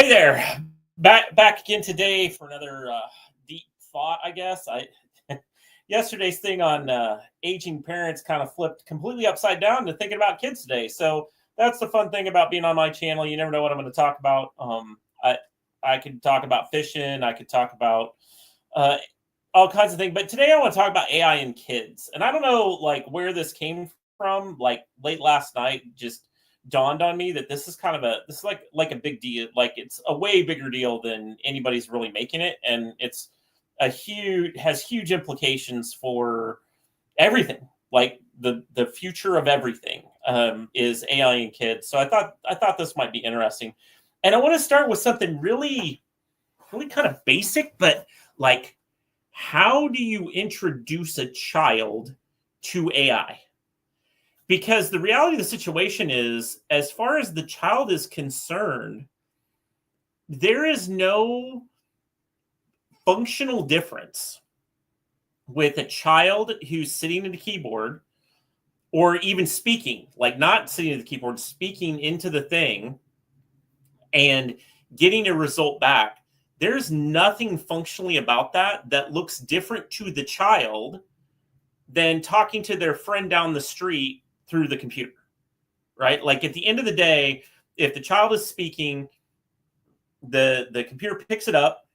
Hey there, back again today for another deep thought. I guess I yesterday's thing on aging parents kind of flipped completely upside down to thinking about kids today. So that's the fun thing about being on my channel. You never know what I'm going to talk about. I could talk about fishing. I could talk about uh, all kinds of things. But today I want to talk about AI and kids. And I don't know like where this came from. Like late last night, just dawned on me that this is kind of this is like a big deal. Like it's a way bigger deal than anybody's really making it, and it's a huge has huge implications for everything. Like the future of everything is AI and kids. So I thought this might be interesting, and I want to start with something really kind of basic, but like how do you introduce a child to AI? Because the reality of the situation is, as far as the child is concerned, there is no functional difference with a child who's sitting at a keyboard or even speaking, like not sitting at the keyboard, speaking into the thing and getting a result back. There's nothing functionally about that looks different to the child than talking to their friend down the street through the computer, right? Like at the end of the day, if the child is speaking, the computer picks it up,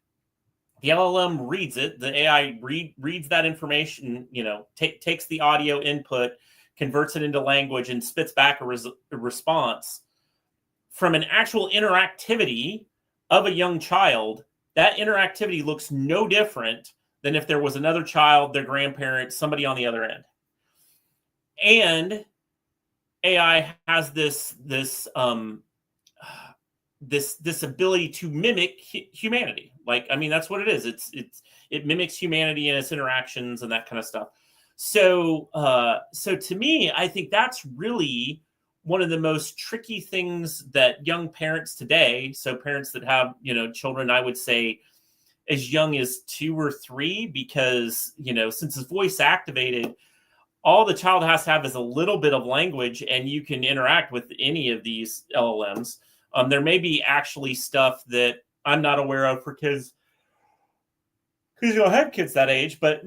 the LLM reads it, the AI reads that information, takes the audio input, converts it into language, and spits back a response from an actual interactivity of a young child. That interactivity looks no different than if there was another child, their grandparent, somebody on the other end. And AI has this ability to mimic humanity. Like, I mean, that's what it is. It mimics humanity in its interactions and that kind of stuff. So to me, I think that's really one of the most tricky things that young parents today, so parents that have, children, I would say as young as 2 or 3, because, since it's voice activated, all the child has to have is a little bit of language, and you can interact with any of these LLMs. There may be actually stuff that I'm not aware of for kids, because you don't have kids that age, but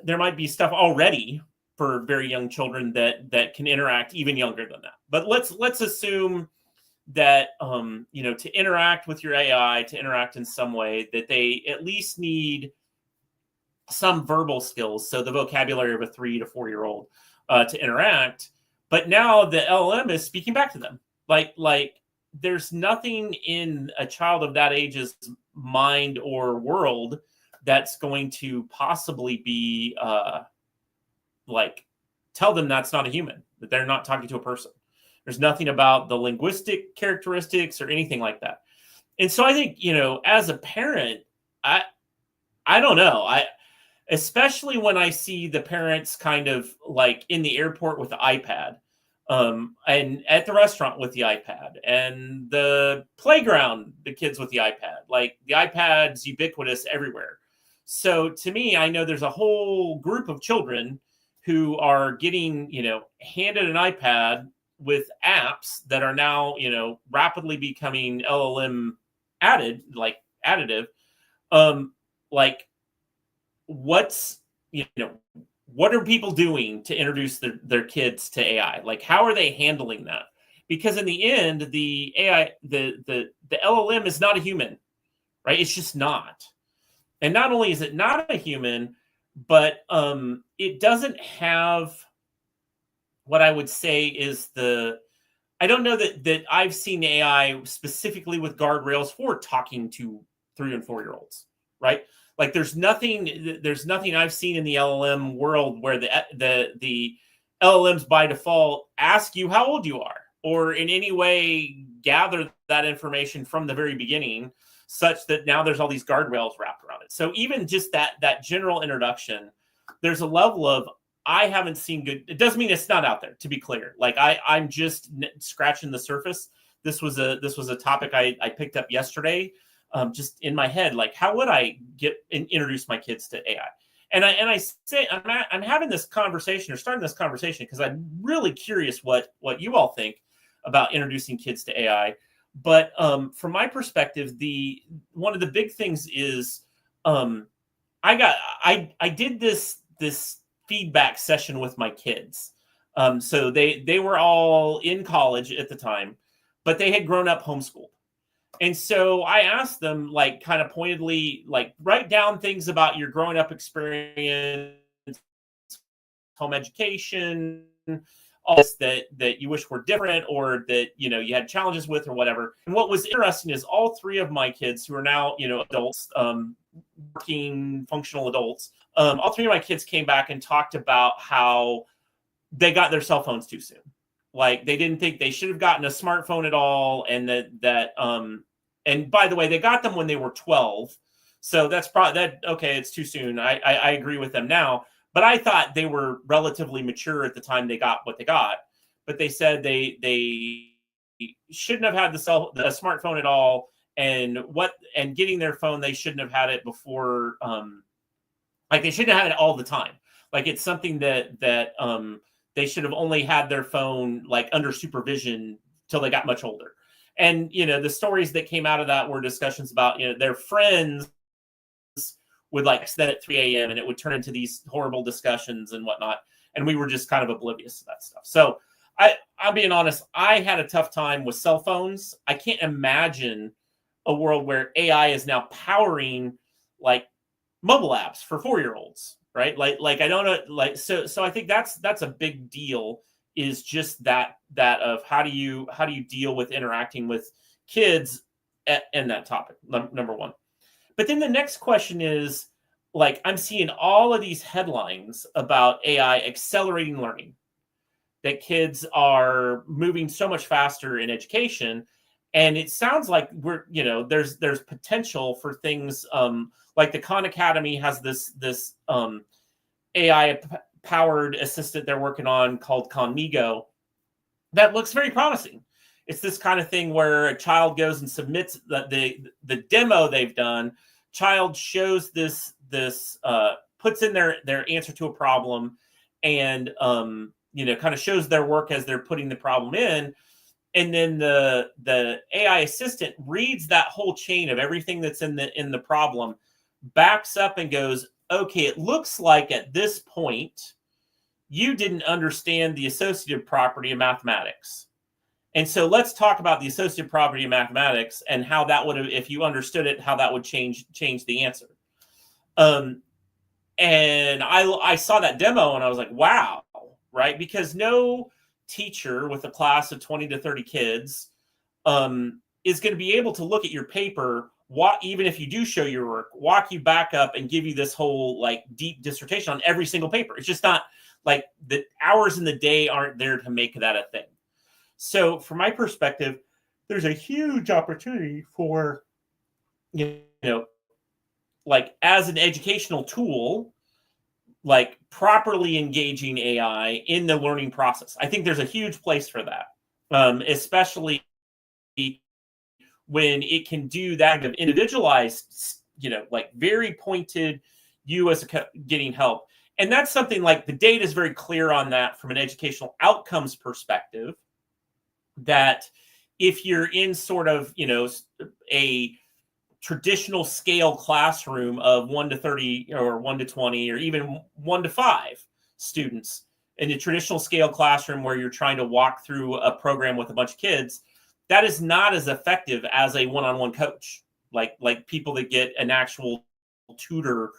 there might be stuff already for very young children that can interact even younger than that. But let's assume that to interact with your AI, to interact in some way, that they at least need some verbal skills, so the vocabulary of a 3 to 4 year old to interact. But now the LLM is speaking back to them. Like there's nothing in a child of that age's mind or world that's going to possibly be like tell them that's not a human, that they're not talking to a person. There's nothing about the linguistic characteristics or anything like that. And so I think, as a parent, I don't know. Especially when I see the parents kind of like in the airport with the iPad, and at the restaurant with the iPad, and the playground, the kids with the iPad. Like the iPad's ubiquitous everywhere. So to me, I know there's a whole group of children who are getting, handed an iPad with apps that are now, rapidly becoming LLM additive. Like what's, what are people doing to introduce their kids to AI? Like, how are they handling that? Because in the end, the AI, the LLM is not a human, right? It's just not. And not only is it not a human, but it doesn't have what I would say is I don't know that I've seen AI specifically with guardrails for talking to 3 and 4 year olds, right? Like there's nothing I've seen in the LLM world where the LLMs by default ask you how old you are, or in any way gather that information from the very beginning, such that now there's all these guardrails wrapped around it. So even just that general introduction, there's a level of I haven't seen good. It doesn't mean it's not out there, to be clear. Like I'm just scratching the surface. This was a topic I picked up yesterday, just in my head. Like, how would I introduce my kids to AI? And I say I'm having this conversation or starting this conversation because I'm really curious what you all think about introducing kids to AI. But from my perspective, one of the big things is I did this feedback session with my kids. So they were all in college at the time, but they had grown up homeschooled. And so I asked them, like, kind of pointedly, like, write down things about your growing up experience, home education, all this that you wish were different, or that, you had challenges with, or whatever. And what was interesting is all three of my kids, who are now, adults, working functional adults, all three of my kids came back and talked about how they got their cell phones too soon. Like, they didn't think they should have gotten a smartphone at all, and and by the way, they got them when they were 12. So that's probably okay, it's too soon. I agree with them now. But I thought they were relatively mature at the time they got what they got. But they said they shouldn't have had the smartphone at all, and getting their phone, they shouldn't have had it before. Like, they shouldn't have had it all the time. Like, it's something that they should have only had their phone, like, under supervision till they got much older. And, the stories that came out of that were discussions about, their friends would, like, set at 3 a.m. and it would turn into these horrible discussions and whatnot. And we were just kind of oblivious to that stuff. So I'm being honest, I had a tough time with cell phones. I can't imagine a world where AI is now powering, like, mobile apps for 4-year-olds, right? Like I don't know, like, so I think that's a big deal, is just that of how do you deal with interacting with kids in that topic, number one. But then the next question is, like, I'm seeing all of these headlines about AI accelerating learning, that kids are moving so much faster in education. And it sounds like there's potential for things, like the Khan Academy has this AI powered assistant they're working on called Conmigo that looks very promising. It's this kind of thing where a child goes and submits the demo they've done. Child shows this puts in their answer to a problem, and kind of shows their work as they're putting the problem in. And then the AI assistant reads that whole chain of everything that's in the problem, backs up and goes, okay, it looks like at this point you didn't understand the associative property of mathematics. And so let's talk about the associative property of mathematics and how that would have, if you understood it, how that would change the answer. And I saw that demo and I was like, wow, right? Because no teacher with a class of 20 to 30 kids is going to be able to look at your paper, even if you do show your work, walk you back up and give you this whole, like, deep dissertation on every single paper. It's just not, like, the hours in the day aren't there to make that a thing. So from my perspective, there's a huge opportunity for, like, as an educational tool, like, properly engaging AI in the learning process. I think there's a huge place for that, especially when it can do that kind of individualized, like, very pointed, you as getting help. And that's something, like, the data is very clear on that from an educational outcomes perspective, that if you're in sort of, a traditional scale classroom of 1 to 30 or 1 to 20 or even 1 to 5 students, in a traditional scale classroom where you're trying to walk through a program with a bunch of kids, that is not as effective as a one-on-one coach, like people that get an actual tutor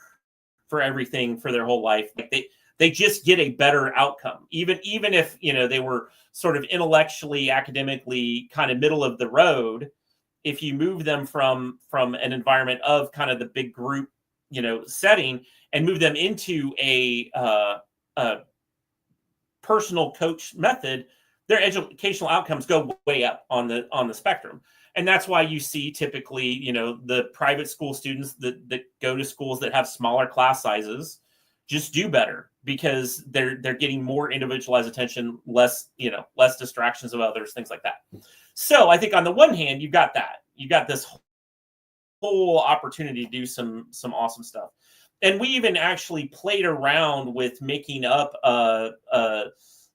for everything for their whole life. Like, they just get a better outcome, even if they were sort of intellectually, academically kind of middle of the road. If you move them from an environment of kind of the big group setting and move them into a personal coach method, their educational outcomes go way up on the spectrum. And that's why you see typically, the private school students that go to schools that have smaller class sizes just do better, because they're getting more individualized attention, less distractions of others, things like that. So I think on the one hand, you've got this whole opportunity to do some awesome stuff. And we even actually played around with making up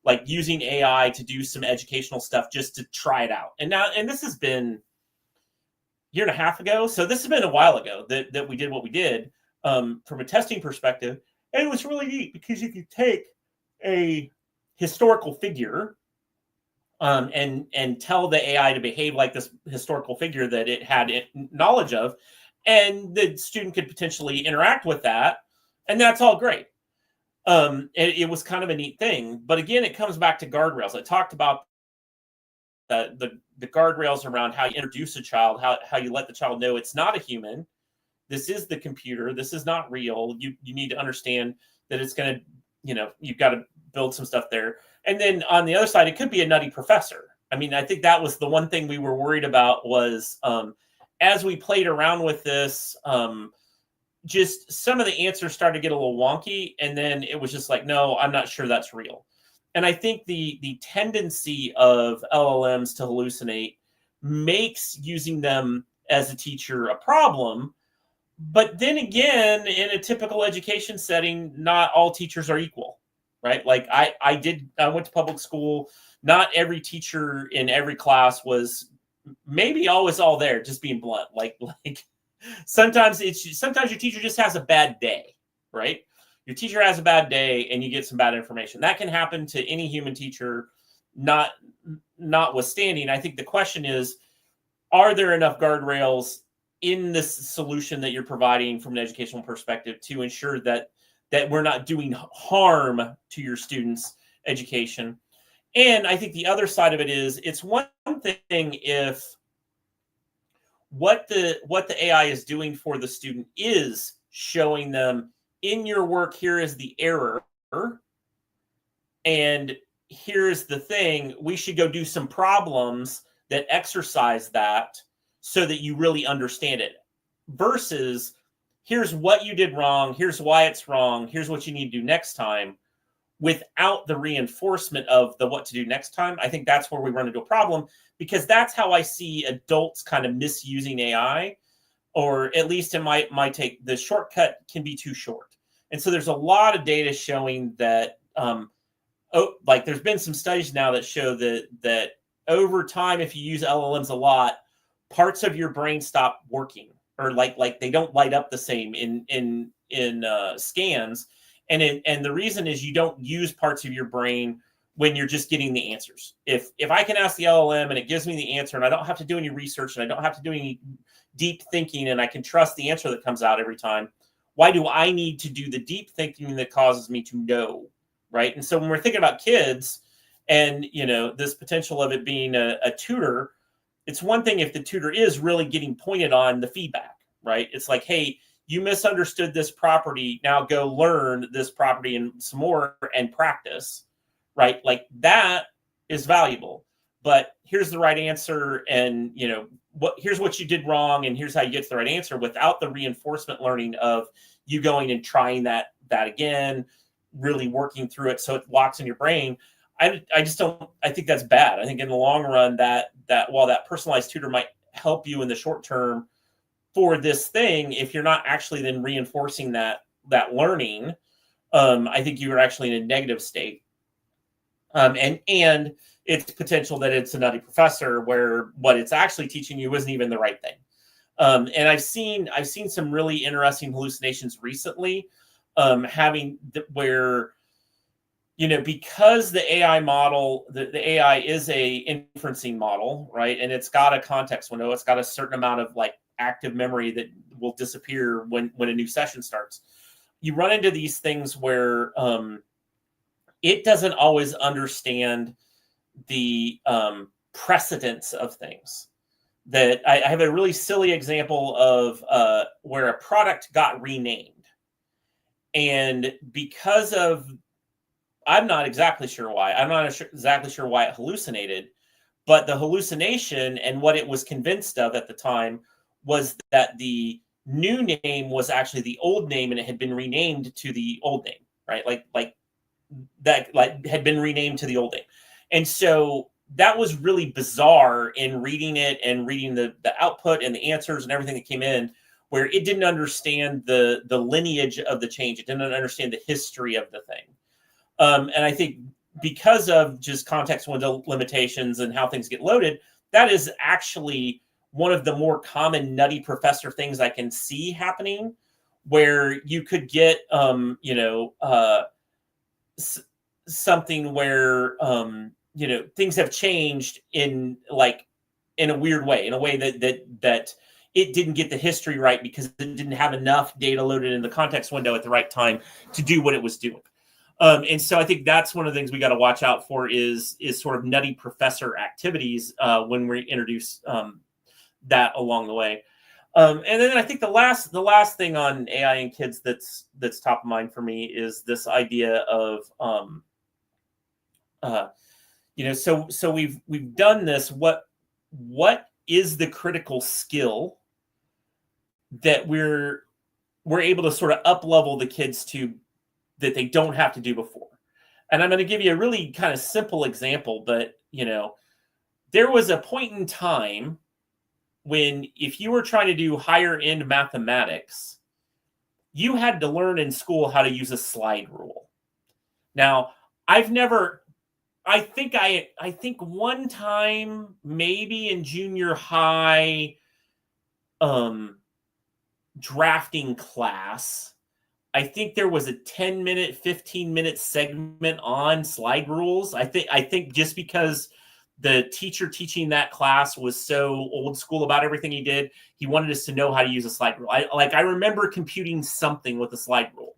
like using AI to do some educational stuff just to try it out. And this has been a year and a half ago. So this has been a while ago that we did what we did from a testing perspective. And it was really neat because you could take a historical figure and tell the AI to behave like this historical figure that it had knowledge of, and the student could potentially interact with that, and that's all great. It was kind of a neat thing, but again, it comes back to guardrails. I talked about the guardrails around how you introduce a child, how you let the child know it's not a human. This is the computer. This is not real. You need to understand that it's going to, you've got to build some stuff there. And then on the other side, it could be a nutty professor. I mean, I think that was the one thing we were worried about was as we played around with this, just some of the answers started to get a little wonky. And then it was just like, no, I'm not sure that's real. And I think the tendency of LLMs to hallucinate makes using them as a teacher a problem. But then again, in a typical education setting, not all teachers are equal, right? Like I went to public school. Not every teacher in every class was maybe always all there, just being blunt. Like sometimes your teacher just has a bad day, right? Your teacher has a bad day and you get some bad information. That can happen to any human teacher, notwithstanding. I think the question is, are there enough guardrails in this solution that you're providing from an educational perspective to ensure that we're not doing harm to your students' education? And I think the other side of it is, it's one thing if what the AI is doing for the student is showing them, in your work, here is the error, and here's the thing, we should go do some problems that exercise that so that you really understand it, versus here's what you did wrong, here's why it's wrong, here's what you need to do next time, without the reinforcement of the what to do next time. I think that's where we run into a problem, because that's how I see adults kind of misusing AI, or at least in my take, the shortcut can be too short. And so there's a lot of data showing that, like there's been some studies now that show that over time, if you use LLMs a lot, parts of your brain stop working, or like they don't light up the same in scans. And the reason is you don't use parts of your brain when you're just getting the answers. If I can ask the LLM and it gives me the answer, and I don't have to do any research and I don't have to do any deep thinking, and I can trust the answer that comes out every time, why do I need to do the deep thinking that causes me to know, right? And so when we're thinking about kids and, this potential of it being a tutor, it's one thing if the tutor is really getting pointed on the feedback, right? It's like, hey, you misunderstood this property. Now go learn this property and some more and practice, right? Like that is valuable. But here's the right answer, and here's what you did wrong, and here's how you get to the right answer, without the reinforcement learning of you going and trying that again, really working through it so it locks in your brain. I just don't. I think that's bad. I think in the long run that while that personalized tutor might help you in the short term for this thing, if you're not actually then reinforcing that learning, I think you are actually in a negative state. And it's potential that it's a nutty professor where what it's actually teaching you isn't even the right thing. And I've seen some really interesting hallucinations recently, where, because the AI model, the AI is a inferencing model, right? And it's got a context window. It's got a certain amount of like active memory that will disappear when a new session starts. You run into these things where it doesn't always understand the precedence of things. That I have a really silly example of where a product got renamed. And because of, I'm not exactly sure why. I'm not exactly sure why it hallucinated, but the hallucination and what it was convinced of at the time was that the new name was actually the old name, and it had been renamed to the old name, right? Like that had been renamed to the old name. And so that was really bizarre in reading it and reading the output and the answers and everything that came in, where it didn't understand the lineage of the change. It didn't understand the history of the thing. And I think because of just context window limitations and how things get loaded, that is actually one of the more common nutty professor things I can see happening, where you could get, something where, things have changed in a weird way, in a way that it didn't get the history right because it didn't have enough data loaded in the context window at the right time to do what it was doing. And so I think that's one of the things we got to watch out for is sort of nutty professor activities when we introduce that along the way. And then I think the last thing on AI and kids that's top of mind for me is this idea of so we've done this. What is the critical skill that we're able to sort of up level the kids to that they don't have to do before? And I'm going to give you a really kind of simple example, but there was a point in time when if you were trying to do higher end mathematics, you had to learn in school how to use a slide rule. Now, I think one time maybe in junior high drafting class, I think there was a 10-minute, 15-minute segment on slide rules. I think just because the teacher teaching that class was so old school about everything he did, he wanted us to know how to use a slide rule. I remember computing something with a slide rule.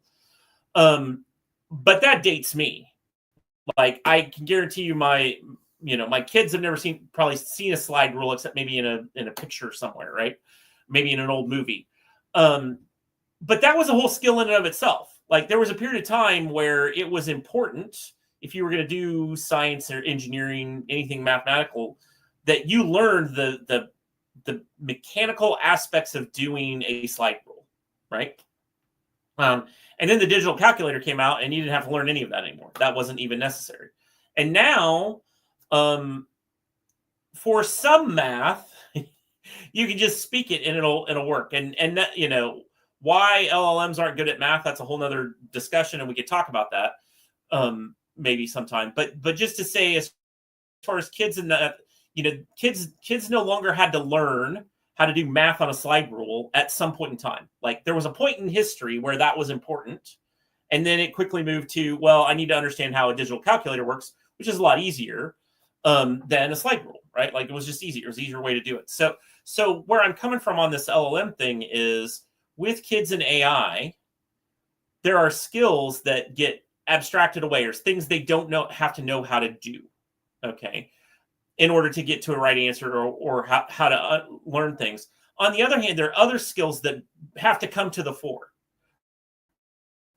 But that dates me. Like, I can guarantee you my kids have never probably seen a slide rule except maybe in a picture somewhere, right? Maybe in an old movie. But that was a whole skill in and of itself. Like, there was a period of time where it was important, if you were going to do science or engineering, anything mathematical, that you learned the mechanical aspects of doing a slide rule, right? And then the digital calculator came out, and you didn't have to learn any of that anymore. That wasn't even necessary. And now, for some math, you can just speak it and it'll work. And that, why LLMs aren't good at math, that's a whole nother discussion, and we could talk about that maybe sometime. But just to say, as far as kids and that, kids no longer had to learn how to do math on a slide rule at some point in time. Like, there was a point in history where that was important, and then it quickly moved to, well, I need to understand how a digital calculator works, which is a lot easier than a slide rule, right? Like, it was just easier. It was an easier way to do it. So where I'm coming from on this LLM thing is, with kids and AI, there are skills that get abstracted away, or things they don't have to know how to do, okay, in order to get to a right answer or how to learn things. On the other hand, there are other skills that have to come to the fore,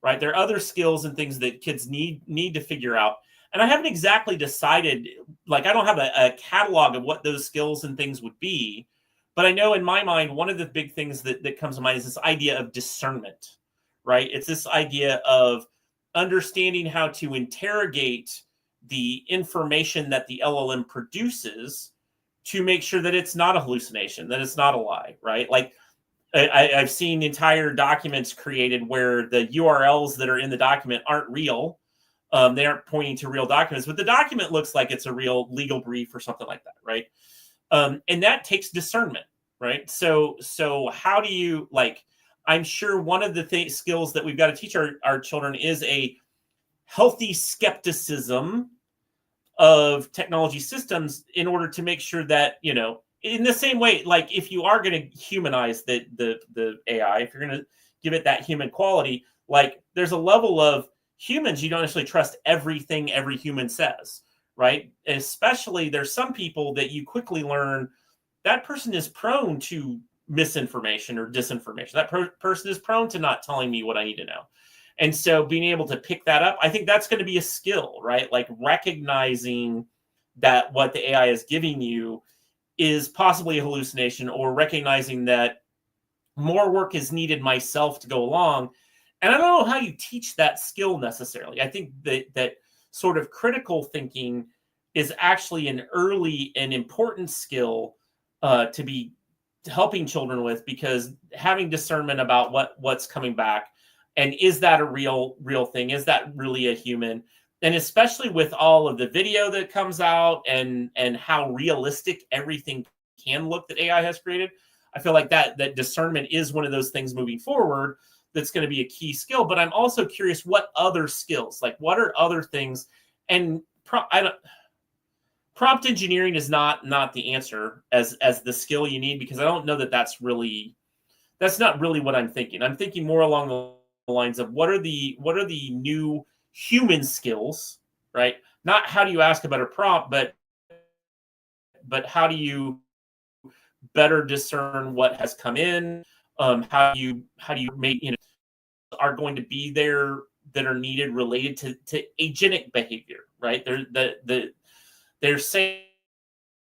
right? There are other skills and things that kids need to figure out. And I haven't exactly decided, like, I don't have a catalog of what those skills and things would be, but I know in my mind, one of the big things that comes to mind is this idea of discernment, right? It's this idea of understanding how to interrogate the information that the LLM produces to make sure that it's not a hallucination, that it's not a lie, right? Like, I've seen entire documents created where the URLs that are in the document aren't real. They aren't pointing to real documents, but the document looks like it's a real legal brief or something like that, right? And that takes discernment, right? So how do you, like, I'm sure one of the skills that we've got to teach our children is a healthy skepticism of technology systems in order to make sure that, in the same way, like, if you are going to humanize the AI, if you're going to give it that human quality, like, there's a level of humans, you don't necessarily trust everything every human says, right? And especially there's some people that you quickly learn that person is prone to misinformation or disinformation. That person is prone to not telling me what I need to know. And so being able to pick that up, I think that's going to be a skill, right? Like, recognizing that what the AI is giving you is possibly a hallucination, or recognizing that more work is needed myself to go along. And I don't know how you teach that skill necessarily. I think that sort of critical thinking is actually an early and important skill to be helping children with, because having discernment about what's coming back, and is that a real thing? Is that really a human? and especially with all of the video that comes out and how realistic everything can look that AI has created, I feel like that discernment is one of those things moving forward that's going to be a key skill. But I'm also curious, what other skills, like what are other things? And prompt engineering is not the answer as the skill you need, because I don't know that that's not really what I'm thinking. I'm thinking more along the lines of what are the new human skills, right? Not how do you ask a better prompt, but how do you better discern what has come in? How do you make, are going to be there that are needed related to agentic behavior, right? They're saying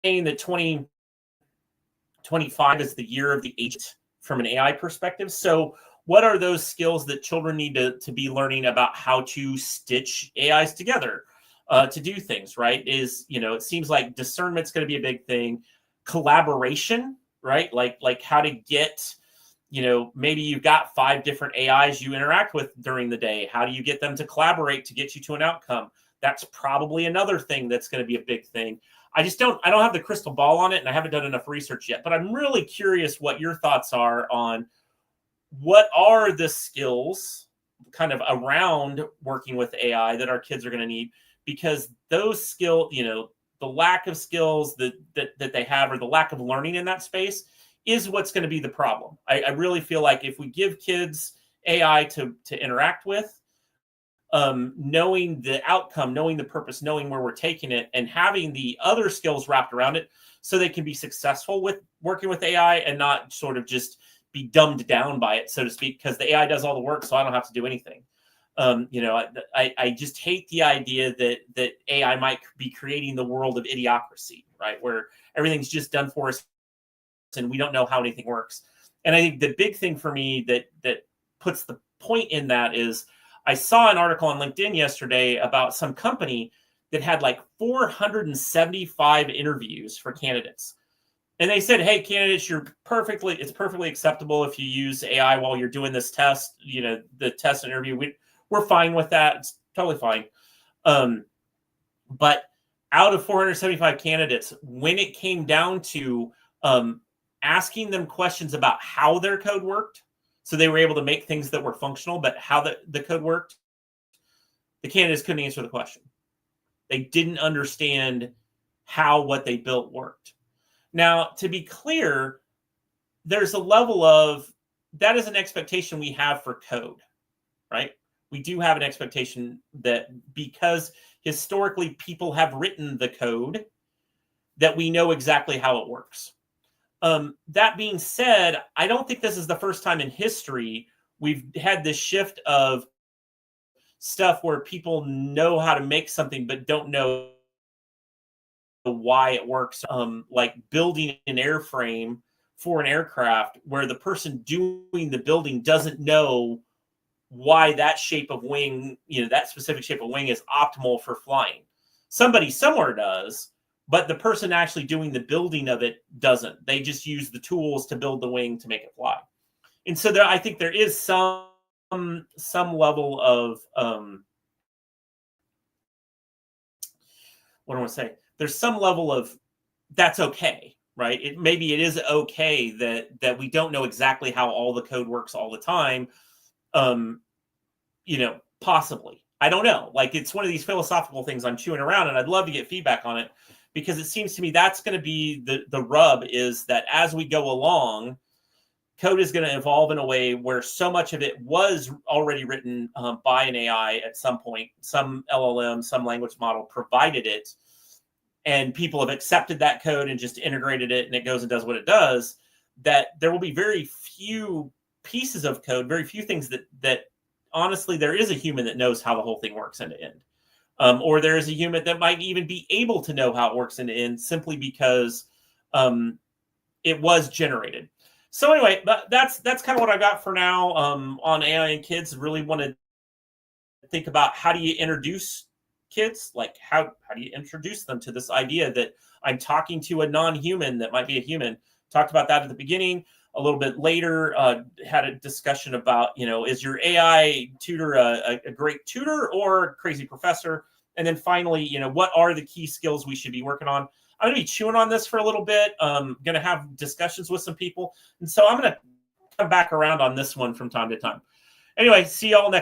that 2025 is the year of the agent from an AI perspective. So what are those skills that children need to be learning about how to stitch AIs together to do things, right? It seems like discernment's going to be a big thing. Collaboration, right? Like how to get, maybe you've got 5 different AIs you interact with during the day. How do you get them to collaborate to get you to an outcome? That's probably another thing that's going to be a big thing. I don't have the crystal ball on it, and I haven't done enough research yet, but I'm really curious what your thoughts are on what are the skills kind of around working with AI that our kids are going to need, because those skills, the lack of skills that they have, or the lack of learning in that space, is what's going to be the problem. I really feel like if we give kids AI to interact with, knowing the outcome, knowing the purpose, knowing where we're taking it, and having the other skills wrapped around it so they can be successful with working with AI and not sort of just be dumbed down by it, so to speak, because the AI does all the work, so I don't have to do anything. I just hate the idea that AI might be creating the world of idiocracy, right? Where everything's just done for us and we don't know how anything works. And I think the big thing for me that puts the point in that is, I saw an article on LinkedIn yesterday about some company that had like 475 interviews for candidates. And they said, hey, candidates, it's perfectly acceptable if you use AI while you're doing this test, the test and interview. We're fine with that. It's totally fine. But out of 475 candidates, when it came down to asking them questions about how their code worked, so they were able to make things that were functional, but how the code worked, the candidates couldn't answer the question. They didn't understand how what they built worked. Now, to be clear, there's a level of, that is an expectation we have for code, right? We do have an expectation that because historically people have written the code, that we know exactly how it works. That being said, I don't think this is the first time in history we've had this shift of stuff where people know how to make something but don't know why it works. Like building an airframe for an aircraft where the person doing the building doesn't know why that shape of wing, that specific shape of wing is optimal for flying. Somebody somewhere does, but the person actually doing the building of it doesn't. They just use the tools to build the wing to make it fly. And so I think there is some level of what do I want to say? There's some level of that's okay, right? Maybe it is okay that we don't know exactly how all the code works all the time. Possibly. I don't know. Like, it's one of these philosophical things I'm chewing around, and I'd love to get feedback on it, because it seems to me that's going to be the rub, is that as we go along, code is going to evolve in a way where so much of it was already written by an AI at some point. Some LLM, some language model provided it, and people have accepted that code and just integrated it, and it goes and does what it does, that there will be very few pieces of code, very few things that honestly, there is a human that knows how the whole thing works end to end. Or there is a human that might even be able to know how it works end to end simply because it was generated. So anyway, that's kind of what I got for now on AI and kids. Really want to think about, how do you introduce kids? Like, how do you introduce them to this idea that I'm talking to a non-human that might be a human? Talked about that at the beginning. A little bit later, had a discussion about, is your AI tutor a great tutor or a crazy professor? And then finally, what are the key skills we should be working on? I'm going to be chewing on this for a little bit. Going to have discussions with some people. And so I'm going to come back around on this one from time to time. Anyway, see y'all next